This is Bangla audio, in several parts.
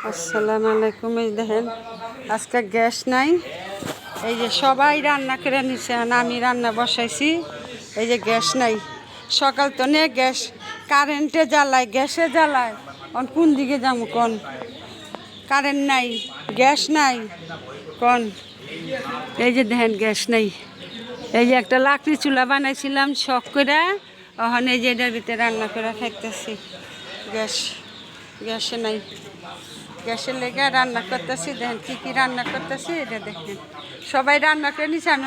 আসসালামু আলাইকুম। এই দেখেন আজকে গ্যাস নাই, এই যে সবাই রান্না করে নিছে, আমি রান্না বসাইছি। এই যে গ্যাস নাই, সকাল তো নে গ্যাস কারেন্টে জ্বালায়, গ্যাসে জ্বালায়, কোন দিকে যাবো কোন? কারেন্ট নাই, গ্যাস নাই কোন? এই যে দেখেন গ্যাস নাই। এই যে একটা লাকড়ি চুলা বানাইছিলাম শখ করে, ওখানে এই যে এটার ভিতরে রান্না করে খাইতেছি। গ্যাসে নাই, গ্যাসের লেগে রান্না করতেছি। দেখেন কী কী রান্না করতেছি এটা দেখেন। সবাই রান্না করে নিচ্ছে, আমি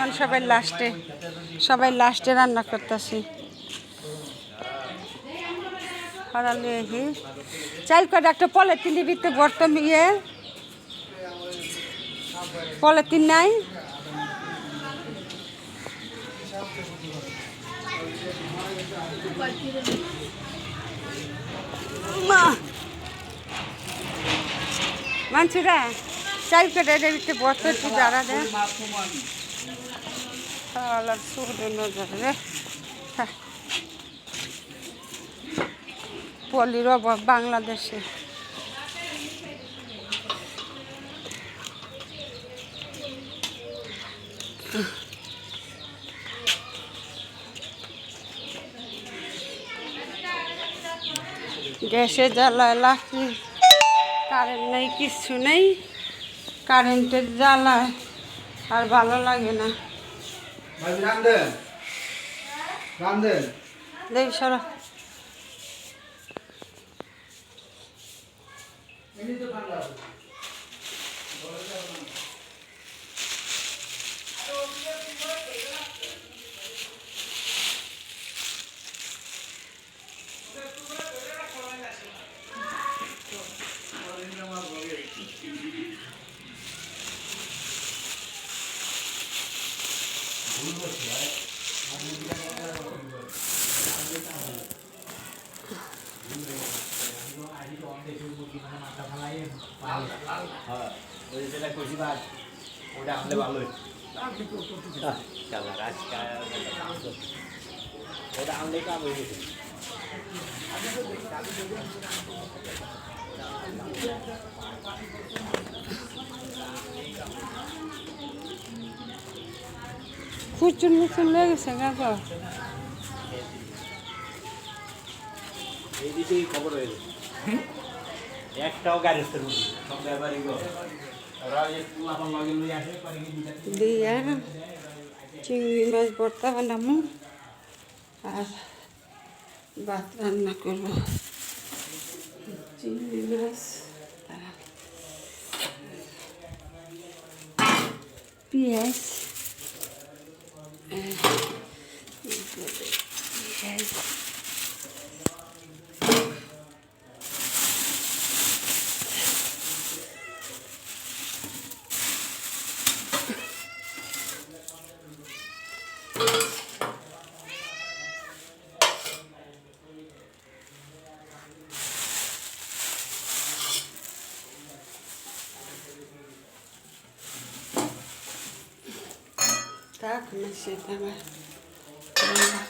সবাই লাস্টে রান্না করতেছি। চাল করে একটা পলিথিনের ভিতরে বর্তম পলিথিন নাই, মানুষরা চাল করে এটার ভিতরে বর্ত একটু যারা দেয় পলির অভাব বাংলাদেশে। গ্যাসে জ্বালায় লাকড়ি, কারেন্ট নেই, কিচ্ছু নেই। কারেন্টের জ্বালায় আর ভালো লাগে না। দেখ সরা কুচুন মুচুন লেগেছে গা। এইদিকেই খবর হয়ে গেছে, একটাও গাড়ি সব ব্যাপারই দিয়া চিংড়ি মাছ ভর্তা বানাবো আর ভাত রান্না করবো। চিংড়ি মাছ, পেঁয়াজ, tak masih tambah tambah